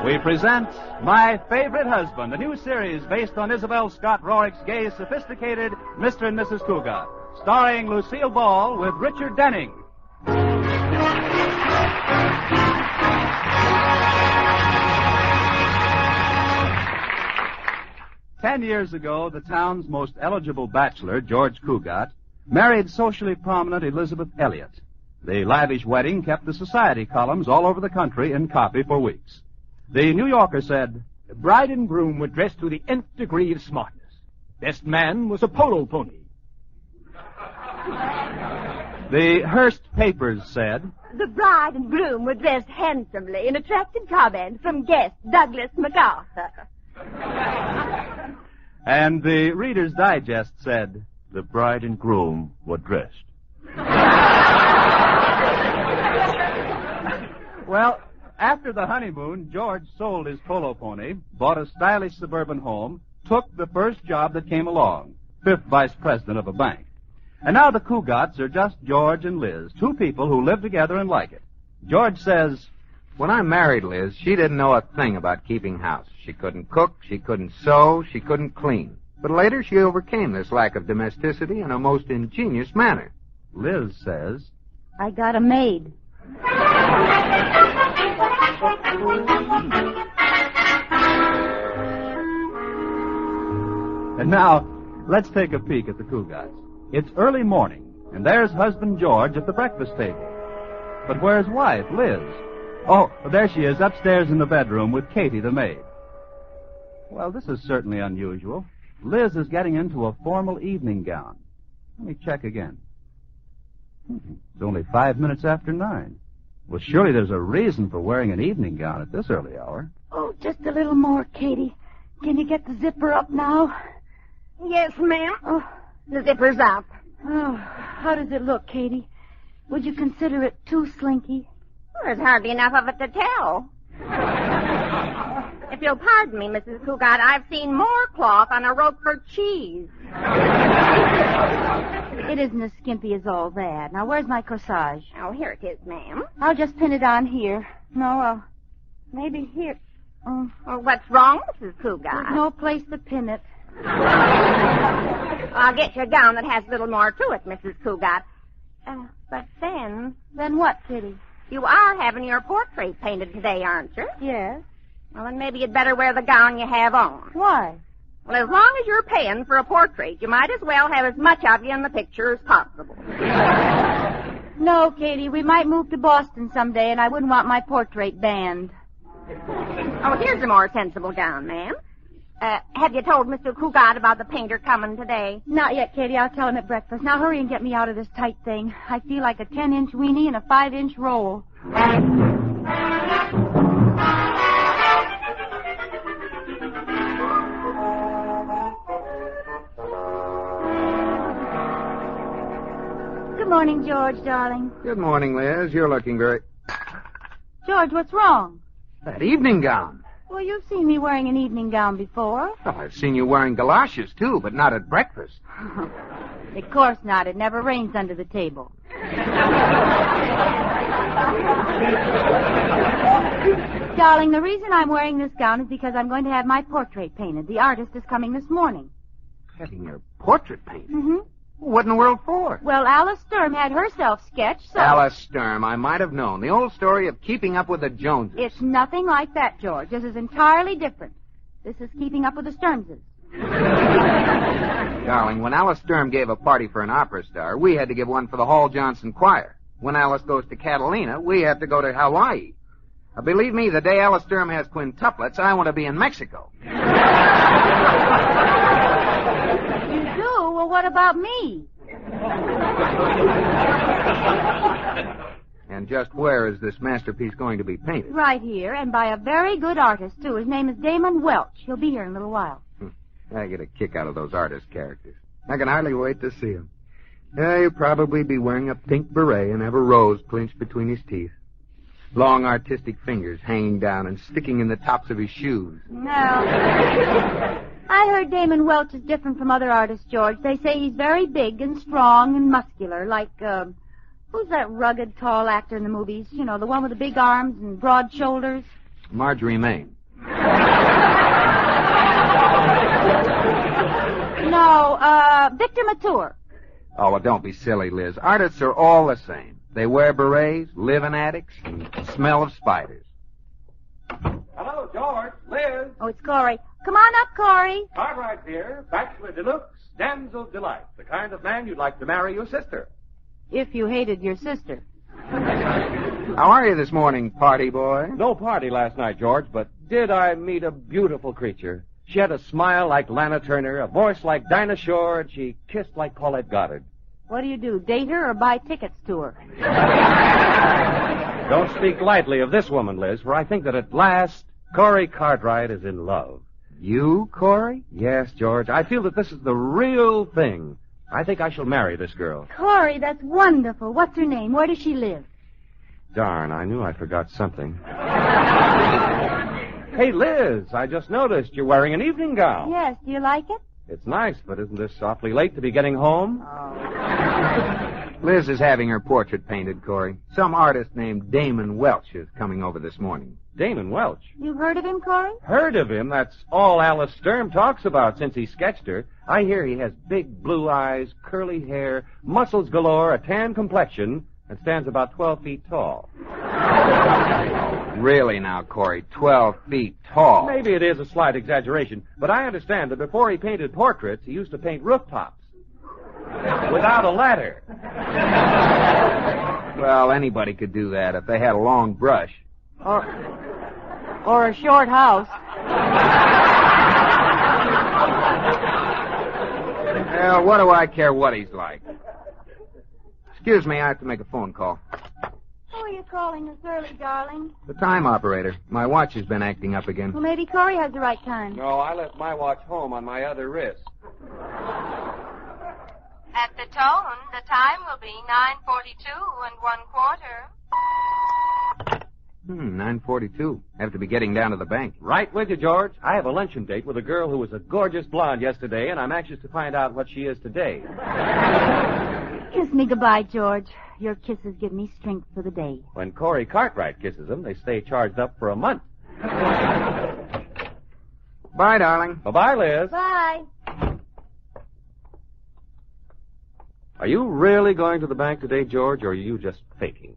we present My Favorite Husband, a new series based on Isabel Scott Rorick's gay, sophisticated Mr. and Mrs. Cougat, starring Lucille Ball with Richard Denning. 10 years ago, the town's most eligible bachelor, George Cougat, married socially prominent Elizabeth Elliot. The lavish wedding kept the society columns all over the country in copy for weeks. The New Yorker said, "The bride and groom were dressed to the nth degree of smartness. Best man was a polo pony." The Hearst papers said, "The bride and groom were dressed handsomely in attractive comment from guest Douglas MacArthur." And the Reader's Digest said, "The bride and groom were dressed." Well, after the honeymoon, George sold his polo pony, bought a stylish suburban home, took the first job that came along, 5th vice president of a bank. And now the Cougats are just George and Liz, two people who live together and like it. George says, "When I married Liz, she didn't know a thing about keeping house. She couldn't cook, she couldn't sew, she couldn't clean. But later she overcame this lack of domesticity in a most ingenious manner." Liz says, "I got a maid." And now, let's take a peek at the Cougats. It's early morning, and there's husband George at the breakfast table. But where's wife, Liz? Oh, there she is, upstairs in the bedroom with Katie, the maid. Well, this is certainly unusual. Liz is getting into a formal evening gown. Let me check again. It's only 5 minutes after 9. Well, surely there's a reason for wearing an evening gown at this early hour. "Oh, just a little more, Katie. Can you get the zipper up now?" "Yes, ma'am. Oh, the zipper's up." "Oh, how does it look, Katie? Would you consider it too slinky?" "There's hardly enough of it to tell." "If you'll pardon me, Mrs. Cougat, I've seen more cloth on a Roquefort cheese." "It isn't as skimpy as all that. Now, where's my corsage?" "Oh, here it is, ma'am." "I'll just pin it on here. No, maybe here. Oh, what's wrong, Mrs. Cougat?" "There's no place to pin it." "I'll get you a gown that has a little more to it, Mrs. Cougat. But then... Then what, Kitty? You are having your portrait painted today, aren't you?" "Yes." "Well, then maybe you'd better wear the gown you have on." "Why?" "Well, as long as you're paying for a portrait, you might as well have as much of you in the picture as possible." "No, Katie, we might move to Boston someday, and I wouldn't want my portrait banned." "Oh, here's a more sensible gown, ma'am. Have you told Mr. Cougat about the painter coming today?" "Not yet, Katie. I'll tell him at breakfast. Now hurry and get me out of this tight thing. I feel like a 10-inch weenie in a 5-inch roll." Good morning, George, darling. "Good morning, Liz. You're looking very..." George, what's wrong? "That evening gown." Well, you've seen me wearing an evening gown before. Oh, I've seen you wearing galoshes, too, but not at breakfast. Of course not. It never rains under the table. Darling, the reason I'm wearing this gown is because I'm going to have my portrait painted. The artist is coming this morning. Having your portrait painted? Mm-hmm. What in the world for? Well, Alice Sturm had herself sketched, so... Alice Sturm, I might have known. The old story of keeping up with the Joneses. It's nothing like that, George. This is entirely different. This is keeping up with the Sturmses. Darling, when Alice Sturm gave a party for an opera star, we had to give one for the Hall Johnson Choir. When Alice goes to Catalina, we have to go to Hawaii. Believe me, the day Alice Sturm has quintuplets, I want to be in Mexico. Well, what about me? And just where is this masterpiece going to be painted? Right here, and by a very good artist, too. His name is Damon Welch. He'll be here in a little while. I get a kick out of those artist characters. I can hardly wait to see him. He'll probably be wearing a pink beret and have a rose clinched between his teeth. Long artistic fingers hanging down and sticking in the tops of his shoes. No. I heard Damon Welch is different from other artists, George. They say he's very big and strong and muscular, like, who's that rugged, tall actor in the movies? You know, the one with the big arms and broad shoulders. Marjorie Main. No, Victor Mature. Oh, well, don't be silly, Liz. Artists are all the same. They wear berets, live in attics, and smell of spiders. Hello, George. Liz. Oh, it's Corey. Come on up, Corey. Cartwright here. Bachelor deluxe. Damsel delight. The kind of man you'd like to marry your sister. If you hated your sister. How are you this morning, party boy? No party last night, George, but did I meet a beautiful creature? She had a smile like Lana Turner, a voice like Dinah Shore, and she kissed like Paulette Goddard. What do? Date her or buy tickets to her? Don't speak lightly of this woman, Liz, for I think that at last Corey Cartwright is in love. You, Corey? Yes, George. I feel that this is the real thing. I think I shall marry this girl. Corey, that's wonderful. What's her name? Where does she live? Darn, I knew I forgot something. Hey, Liz, I just noticed you're wearing an evening gown. Yes, do you like it? It's nice, but isn't this awfully late to be getting home? Liz is having her portrait painted, Corey. Some artist named Damon Welch is coming over this morning. Damon Welch. You've heard of him, Corey? Heard of him? That's all Alice Sturm talks about since he sketched her. I hear he has big blue eyes, curly hair, muscles galore, a tan complexion, and stands about 12 feet tall. Really now, Corey, 12 feet tall. Maybe it is a slight exaggeration, but I understand that before he painted portraits, he used to paint rooftops. Without a ladder. Well, anybody could do that if they had a long brush. Or a short house. Well, what do I care what he's like? Excuse me, I have to make a phone call. Who are you calling this early, darling? The time operator. My watch has been acting up again. Well, maybe Corey has the right time. No, I left my watch home on my other wrist. At the tone, the time will be 9:42 1/4. 9:42. Have to be getting down to the bank. Right with you, George. I have a luncheon date with a girl who was a gorgeous blonde yesterday, and I'm anxious to find out what she is today. Kiss me goodbye, George. Your kisses give me strength for the day. When Corey Cartwright kisses them, they stay charged up for a month. Bye, darling. Bye-bye, Liz. Bye. Are you really going to the bank today, George, or are you just faking?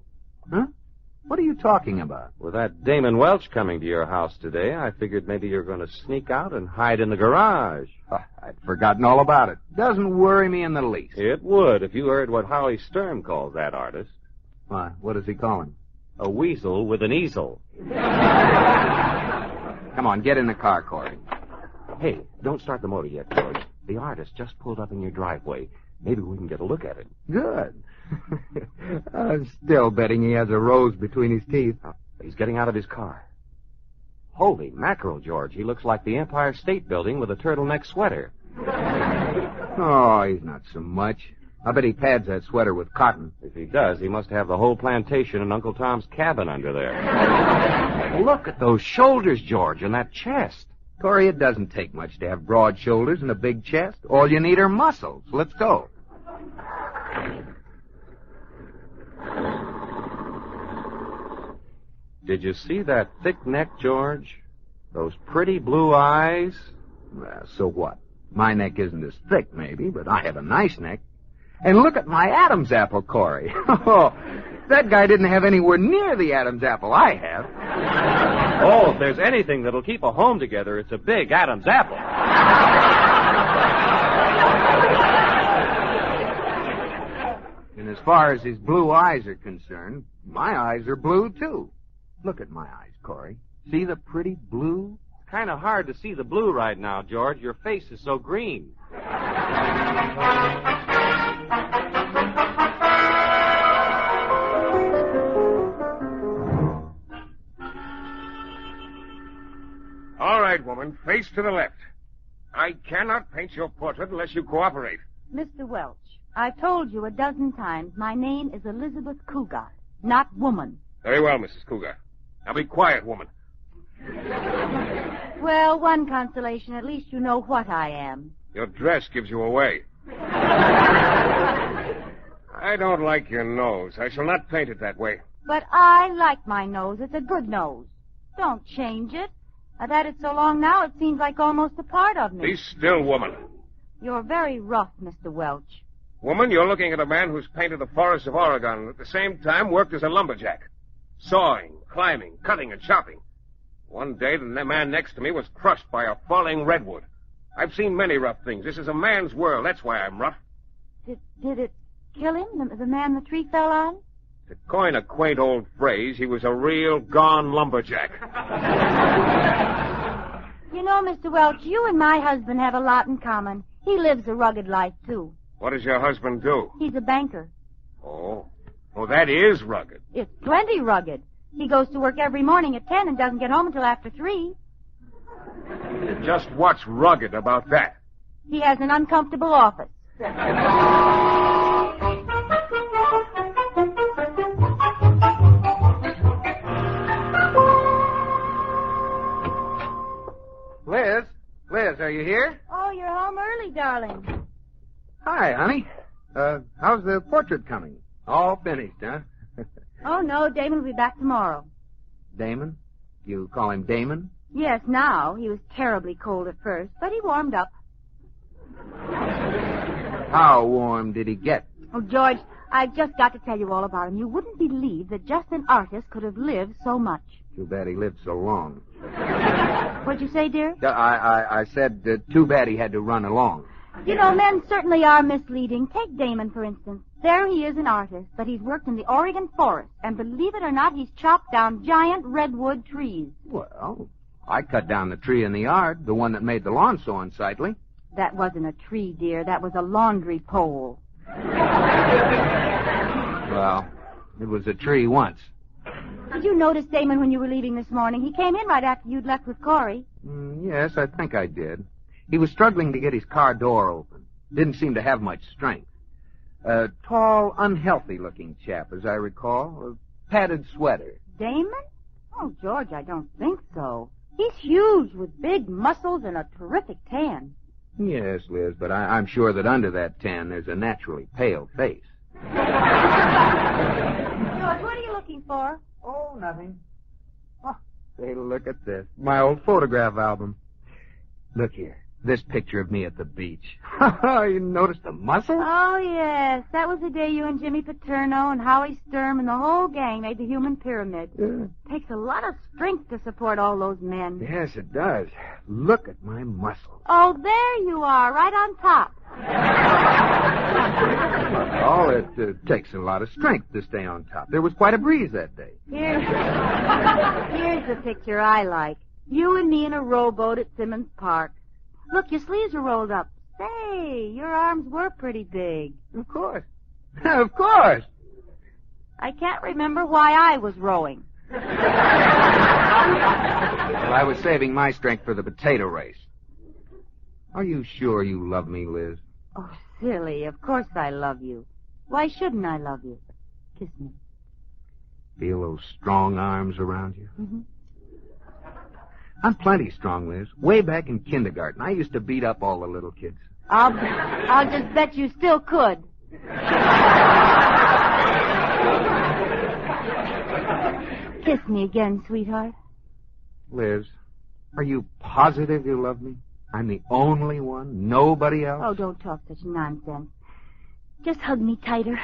Huh? What are you talking about? With that Damon Welch coming to your house today, I figured maybe you're going to sneak out and hide in the garage. I'd forgotten all about it. Doesn't worry me in the least. It would if you heard what Howie Sturm calls that artist. Why, what does he call him? A weasel with an easel. Come on, get in the car, Corey. Hey, don't start the motor yet, George. The artist just pulled up in your driveway. Maybe we can get a look at it. Good. I'm still betting he has a rose between his teeth. He's getting out of his car. Holy mackerel, George. He looks like the Empire State Building with a turtleneck sweater. Oh, he's not so much. I bet he pads that sweater with cotton. If he does, he must have the whole plantation and Uncle Tom's cabin under there. Look at those shoulders, George, and that chest. Corey, it doesn't take much to have broad shoulders and a big chest. All you need are muscles. Let's go. Did you see that thick neck, George? Those pretty blue eyes? Well, so what? My neck isn't as thick, maybe, but I have a nice neck. And look at my Adam's apple, Corey. Oh, that guy didn't have anywhere near the Adam's apple I have. Oh, if there's anything that'll keep a home together, it's a big Adam's apple. And as far as his blue eyes are concerned, my eyes are blue, too. Look at my eyes, Corey. See the pretty blue? It's kind of hard to see the blue right now, George. Your face is so green. All right, woman, face to the left. I cannot paint your portrait unless you cooperate. Mr. Welch, I've told you a dozen times my name is Elizabeth Cougar, not woman. Very well, Mrs. Cougar. Now be quiet, woman. Well, one consolation, at least you know what I am. Your dress gives you away. I don't like your nose. I shall not paint it that way. But I like my nose. It's a good nose. Don't change it. I've had it so long now it seems like almost a part of me. Be still, woman. You're very rough, Mr. Welch. Woman, you're looking at a man who's painted the forests of Oregon and at the same time worked as a lumberjack. Sawing, climbing, cutting, and chopping. One day, the man next to me was crushed by a falling redwood. I've seen many rough things. This is a man's world. That's why I'm rough. Did it kill him, the man the tree fell on? To coin a quaint old phrase, he was a real gone lumberjack. You know, Mr. Welch, you and my husband have a lot in common. He lives a rugged life, too. What does your husband do? He's a banker. Oh, that is rugged. It's plenty rugged. He goes to work every morning at 10 and doesn't get home until after 3. Just what's rugged about that? He has an uncomfortable office. Liz, are you here? Oh, you're home early, darling. Hi, honey. How's the portrait coming? All finished, huh? Oh, no, Damon will be back tomorrow. Damon? You call him Damon? Yes, now. He was terribly cold at first, but he warmed up. How warm did he get? Oh, George, I've just got to tell you all about him. You wouldn't believe that just an artist could have lived so much. Too bad he lived so long. What'd you say, dear? I said too bad he had to run along. You know, men certainly are misleading. Take Damon, for instance. There he is, an artist, but he's worked in the Oregon forest, and believe it or not, he's chopped down giant redwood trees. Well, I cut down the tree in the yard, the one that made the lawn so unsightly. That wasn't a tree, dear. That was a laundry pole. Well, it was a tree once. Did you notice Damon when you were leaving this morning? He came in right after you'd left with Corey. Yes, I think I did. He was struggling to get his car door open. Didn't seem to have much strength. A tall, unhealthy-looking chap, as I recall. A padded sweater. Damon? Oh, George, I don't think so. He's huge, with big muscles and a terrific tan. Yes, Liz, but I'm sure that under that tan there's a naturally pale face. George, what are you looking for? Oh, nothing. Oh, say, look at this. My old photograph album. Look here. This picture of me at the beach. You noticed the muscle? Oh, yes. That was the day you and Jimmy Paterno and Howie Sturm and the whole gang made the human pyramid. Takes a lot of strength to support all those men. Yes, it does. Look at my muscles. Oh, there you are, right on top. Oh, it takes a lot of strength to stay on top. There was quite a breeze that day. Here's the picture I like. You and me in a rowboat at Simmons Park. Look, your sleeves are rolled up. Say, your arms were pretty big. Of course. Of course. I can't remember why I was rowing. Well, I was saving my strength for the potato race. Are you sure you love me, Liz? Oh, silly. Of course I love you. Why shouldn't I love you? Kiss me. Feel those strong arms around you? Mm-hmm. I'm plenty strong, Liz. Way back in kindergarten, I used to beat up all the little kids. I'll just bet you still could. Kiss me again, sweetheart. Liz, are you positive you love me? I'm the only one? Nobody else? Oh, don't talk such nonsense. Just hug me tighter.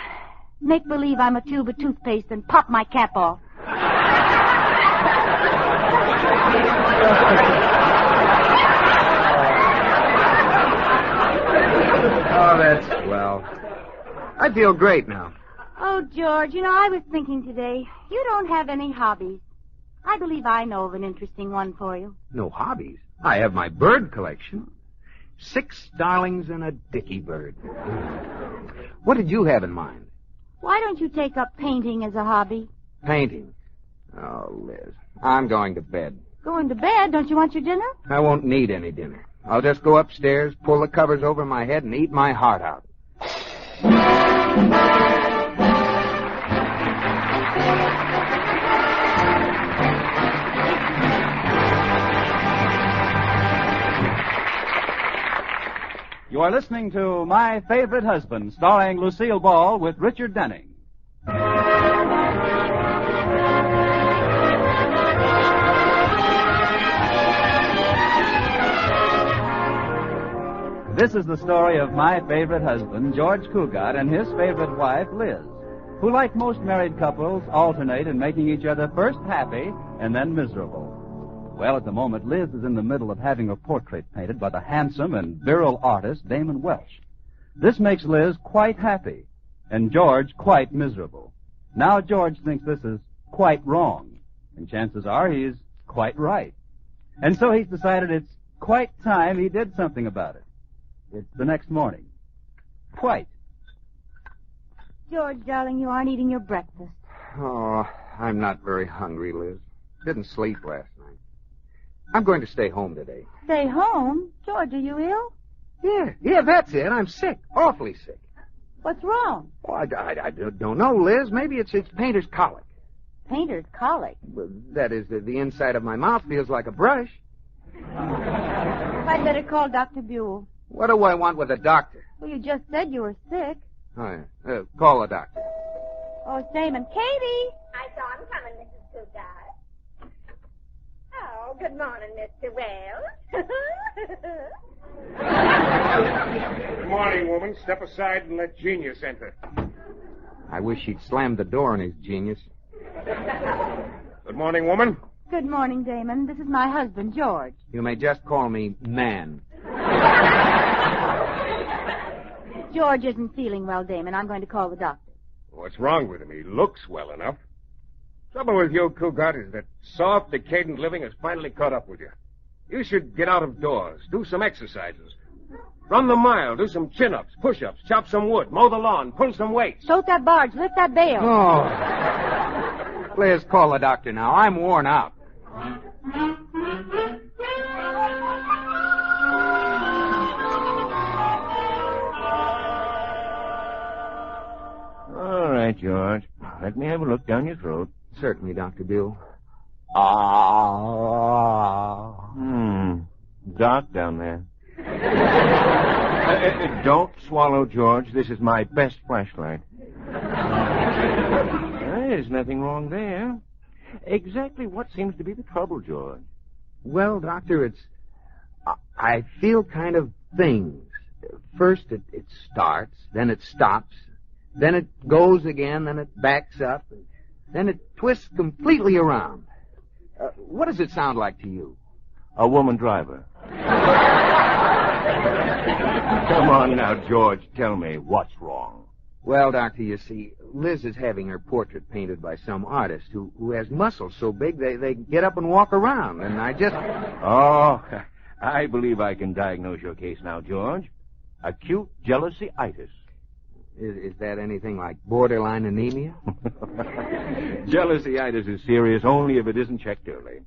Make believe I'm a tube of toothpaste and pop my cap off. Oh, that's swell. I feel great now. Oh, George, you know, I was thinking today, you don't have any hobbies. I believe I know of an interesting one for you. No hobbies? I have my bird collection. 6 starlings and a dicky bird. What did you have in mind? Why don't you take up painting as a hobby? Painting? Oh, Liz, I'm going to bed. Going to bed? Don't you want your dinner? I won't need any dinner. I'll just go upstairs, pull the covers over my head, and eat my heart out. You are listening to My Favorite Husband, starring Lucille Ball with Richard Denning. This is the story of my favorite husband, George Cugat, and his favorite wife, Liz, who, like most married couples, alternate in making each other first happy and then miserable. Well, at the moment, Liz is in the middle of having her portrait painted by the handsome and virile artist, Damon Welsh. This makes Liz quite happy, and George quite miserable. Now George thinks this is quite wrong, and chances are he's quite right. And so he's decided it's quite time he did something about it. It's the next morning. Quite. George, darling, you aren't eating your breakfast. Oh, I'm not very hungry, Liz. Didn't sleep last night. I'm going to stay home today. Stay home? George, are you ill? Yeah, that's it. I'm sick. Awfully sick. What's wrong? Oh, I don't know, Liz. Maybe it's painter's colic. Painter's colic? Well, that is, the inside of my mouth feels like a brush. I'd better call Dr. Buell. What do I want with a doctor? Well, you just said you were sick. Oh, yeah. Call a doctor. Oh, it's Damon. Katie! I saw him coming, Mrs. Cougar. Oh, good morning, Mr. Wells. Good morning, woman. Step aside and let Genius enter. I wish he'd slammed the door on his genius. Good morning, woman. Good morning, Damon. This is my husband, George. You may just call me Man. George isn't feeling well, Damon. I'm going to call the doctor. What's wrong with him? He looks well enough. Trouble with you, Cougat, is that soft, decadent living has finally caught up with you. You should get out of doors, do some exercises. Run the mile, do some chin-ups, push-ups, chop some wood, mow the lawn, pull some weights. Tote that barge, lift that bale. Oh. Liz, call the doctor now. I'm worn out. All right, George. Let me have a look down your throat. Certainly, Dr. Buell. Dark down there. Don't swallow, George. This is my best flashlight. There's nothing wrong there. Exactly what seems to be the trouble, George? Well, Doctor, I feel kind of things. First, it starts, then it stops, then it goes again, then it backs up, and then it twists completely around. What does it sound like to you? A woman driver. Come on now, George. Tell me, what's wrong? Well, Doctor, you see, Liz is having her portrait painted by some artist who has muscles so big they get up and walk around, and I just... Oh, I believe I can diagnose your case now, George. Acute jealousy-itis. Is that anything like borderline anemia? Jealousy-itis is serious only if it isn't checked early.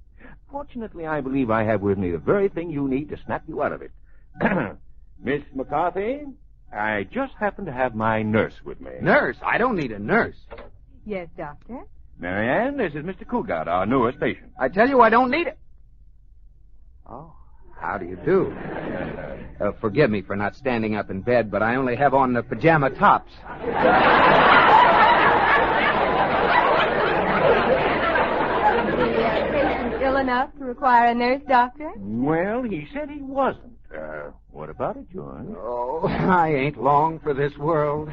Fortunately, I believe I have with me the very thing you need to snap you out of it. Miss McCarthy, I just happen to have my nurse with me. Nurse? I don't need a nurse. Yes, doctor? Marianne, this is Mr. Cugat, our newest patient. I tell you, I don't need it. Oh, how do you do? Forgive me for not standing up in bed, but I only have on the pajama tops. Ill enough to require a nurse, doctor? Well, he said he wasn't. What about it, George? Oh, I ain't long for this world.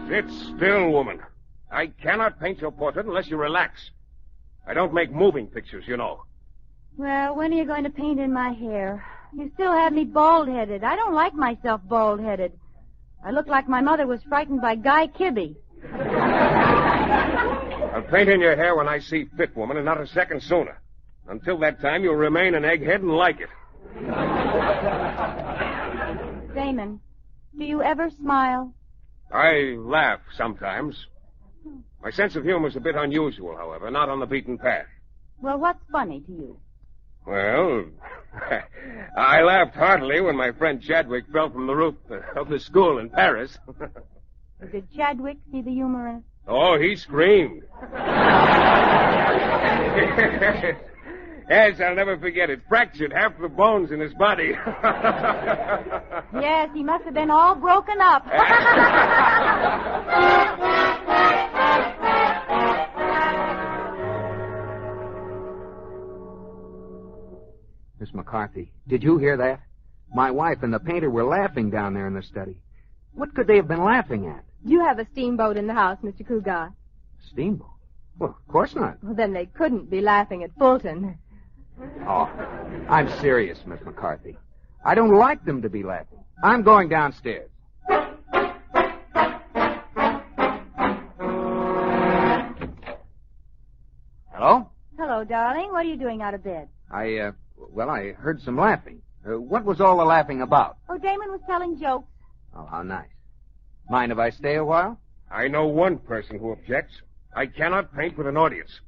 Sit still, woman. I cannot paint your portrait unless you relax. I don't make moving pictures, you know. Well, when are you going to paint in my hair? You still have me bald-headed. I don't like myself bald-headed. I look like my mother was frightened by Guy Kibbe. I'll paint in your hair when I see fit, woman, and not a second sooner. Until that time, you'll remain an egghead and like it. Damon, do you ever smile? I laugh sometimes. My sense of humor is a bit unusual, however, not on the beaten path. Well, what's funny to you? Well, I laughed heartily when my friend Chadwick fell from the roof of the school in Paris. Did Chadwick see the humor in it? Oh, he screamed. Yes, I'll never forget it. Fractured half the bones in his body. Yes, he must have been all broken up. Miss McCarthy, did you hear that? My wife and the painter were laughing down there in the study. What could they have been laughing at? Do you have a steamboat in the house, Mr. Cougar? Steamboat? Well, of course not. Well, then they couldn't be laughing at Fulton. Oh, I'm serious, Miss McCarthy. I don't like them to be laughing. I'm going downstairs. Hello? Hello, darling. What are you doing out of bed? I heard some laughing. What was all the laughing about? Oh, Damon was telling jokes. Oh, how nice. Mind if I stay a while? I know one person who objects. I cannot paint with an audience.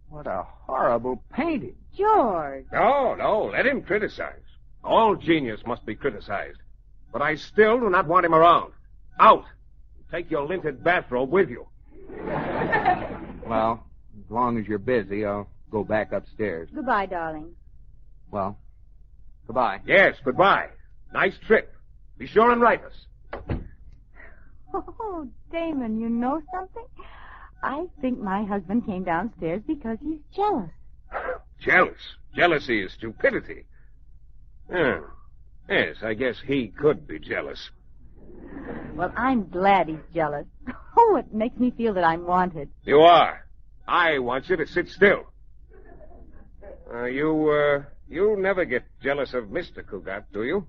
What a horrible painting. George. No, let him criticize. All genius must be criticized. But I still do not want him around. Out! Take your linted bathrobe with you. Well, as long as you're busy, I'll go back upstairs. Goodbye, darling. Well, goodbye. Yes, goodbye. Nice trip. Be sure and write us. Oh, Damon, you know something? I think my husband came downstairs because he's jealous. Jealous? Jealousy is stupidity. Yes, I guess he could be jealous. Well, I'm glad he's jealous. Oh, it makes me feel that I'm wanted. You are. I want you to sit still. You never get jealous of Mr. Cougat, do you?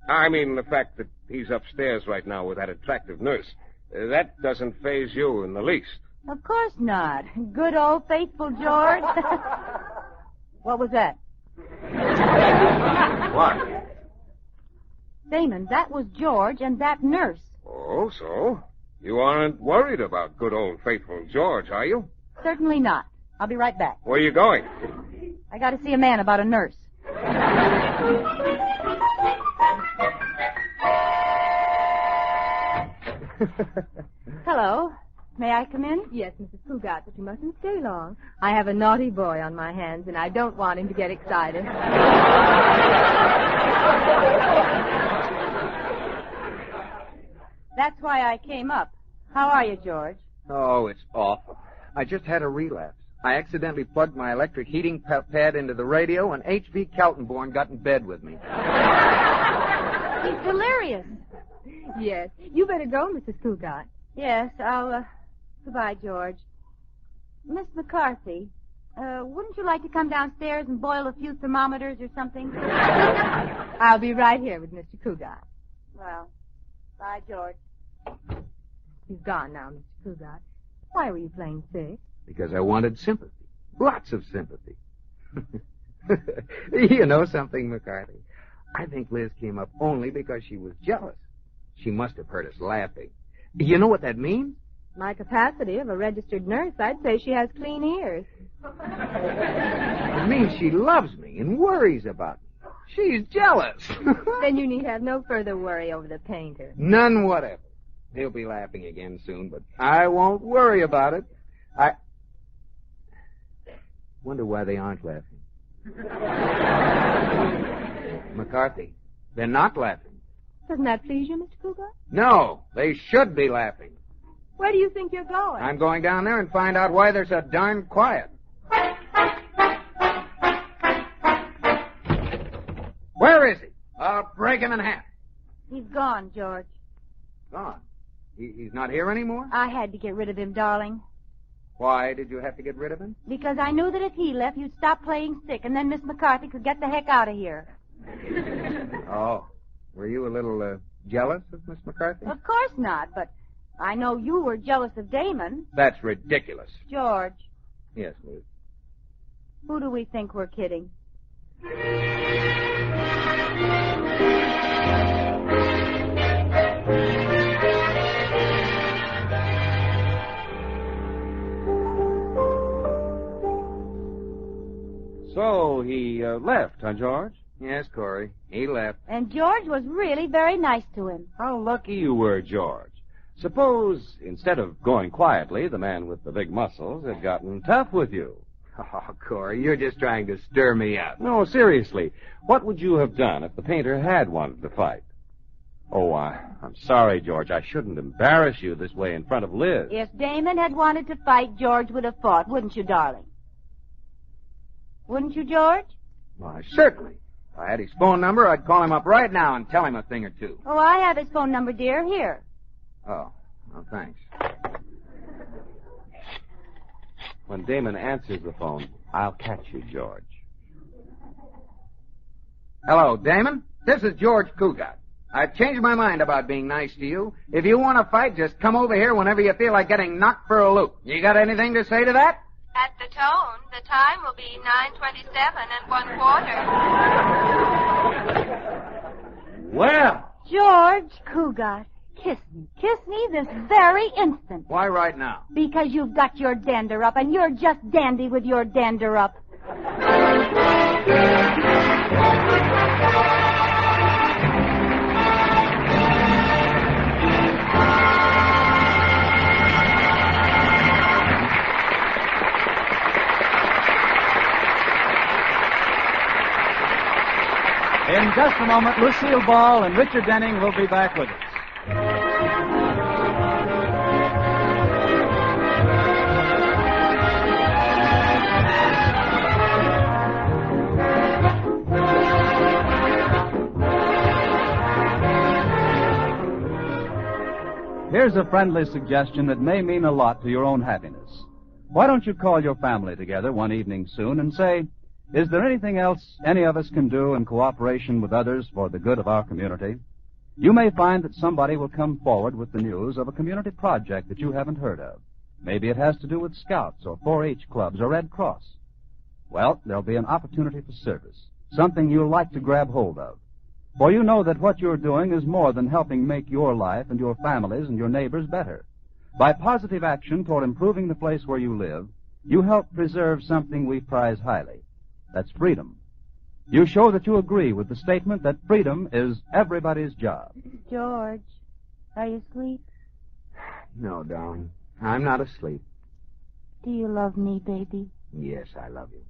I mean, the fact that he's upstairs right now with that attractive nurse. That doesn't faze you in the least. Of course not. Good old faithful George. What was that? What? Damon, that was George and that nurse. Oh, so? You aren't worried about good old faithful George, are you? Certainly not. I'll be right back. Where are you going? I got to see a man about a nurse. Hello. May I come in? Yes, Mrs. Cougat, but you mustn't stay long. I have a naughty boy on my hands, and I don't want him to get excited. That's why I came up. How are you, George? Oh, it's awful. I just had a relapse. I accidentally plugged my electric heating pad into the radio, and H.V. Kaltenborn got in bed with me. He's delirious. Yes. You better go, Mrs. Cougat. Yes, Goodbye, George. Miss McCarthy, wouldn't you like to come downstairs and boil a few thermometers or something? I'll be right here with Mr. Cougat. Well, bye, George. He's gone now, Mr. Cougat. Why were you playing sick? Because I wanted sympathy. Lots of sympathy. You know something, McCarthy? I think Liz came up only because she was jealous. She must have heard us laughing. You know what that means? My capacity of a registered nurse, I'd say she has clean ears. It means she loves me and worries about me. She's jealous. Then you need have no further worry over the painter. None whatever. He'll be laughing again soon, but I won't worry about it. I wonder why they aren't laughing. McCarthy, they're not laughing. Doesn't that please you, Mr. Cougar? No, they should be laughing. Where do you think you're going? I'm going down there and find out why they're so darn quiet. Where is he? I'll break him in half. He's gone, George. Gone? He's not here anymore? I had to get rid of him, darling. Why did you have to get rid of him? Because I knew that if he left, you'd stop playing sick, and then Miss McCarthy could get the heck out of here. Oh. Were you a little jealous of Miss McCarthy? Of course not, but I know you were jealous of Damon. That's ridiculous. George. Yes, Liz. Who do we think we're kidding? So he left, huh, George? Yes, Corey. He left. And George was really very nice to him. How lucky you were, George. Suppose, instead of going quietly, the man with the big muscles had gotten tough with you. Oh, Corey, you're just trying to stir me up. No, seriously. What would you have done if the painter had wanted to fight? Oh, I'm sorry, George. I shouldn't embarrass you this way in front of Liz. If Damon had wanted to fight, George would have fought, wouldn't you, darling? Wouldn't you, George? Why, certainly. If I had his phone number, I'd call him up right now and tell him a thing or two. Oh, I have his phone number, dear. Here. Oh, well, thanks. When Damon answers the phone, I'll catch you, George. Hello, Damon. This is George Cugat. I've changed my mind about being nice to you. If you want to fight, just come over here whenever you feel like getting knocked for a loop. You got anything to say to that? At the tone, the time will be 9:27 1/4. Well! George Cugat, kiss me. Kiss me this very instant. Why right now? Because you've got your dander up, and you're just dandy with your dander up. In just a moment, Lucille Ball and Richard Denning will be back with us. Here's a friendly suggestion that may mean a lot to your own happiness. Why don't you call your family together one evening soon and say, is there anything else any of us can do in cooperation with others for the good of our community? You may find that somebody will come forward with the news of a community project that you haven't heard of. Maybe it has to do with Scouts or 4-H clubs or Red Cross. Well, there'll be an opportunity for service, something you'll like to grab hold of. For you know that what you're doing is more than helping make your life and your families and your neighbors better. By positive action toward improving the place where you live, you help preserve something we prize highly. That's freedom. You show that you agree with the statement that freedom is everybody's job. George, are you asleep? No, darling. I'm not asleep. Do you love me, baby? Yes, I love you.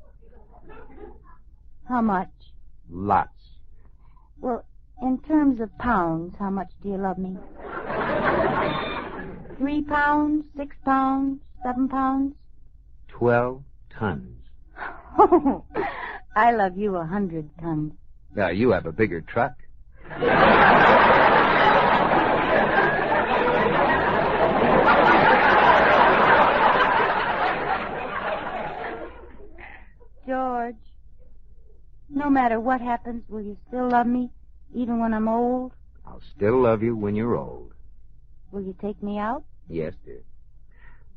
How much? Lots. Well, in terms of pounds, how much do you love me? 3 pounds, 6 pounds, 7 pounds? 12 tons. Oh, I love you 100 tons. Now, you have a bigger truck. George, no matter what happens, will you still love me, even when I'm old? I'll still love you when you're old. Will you take me out? Yes, dear.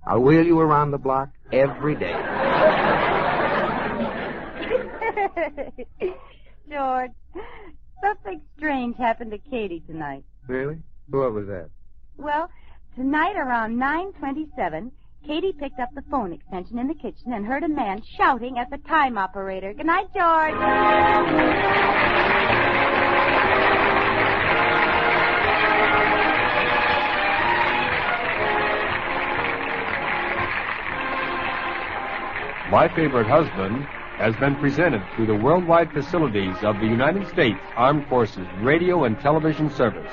I'll wheel you around the block every day. George, something strange happened to Katie tonight. Really? What was that? Well, tonight around 9:27, Katie picked up the phone extension in the kitchen and heard a man shouting at the time operator. Good night, George. My Favorite Husband has been presented through the worldwide facilities of the United States Armed Forces Radio and Television Service.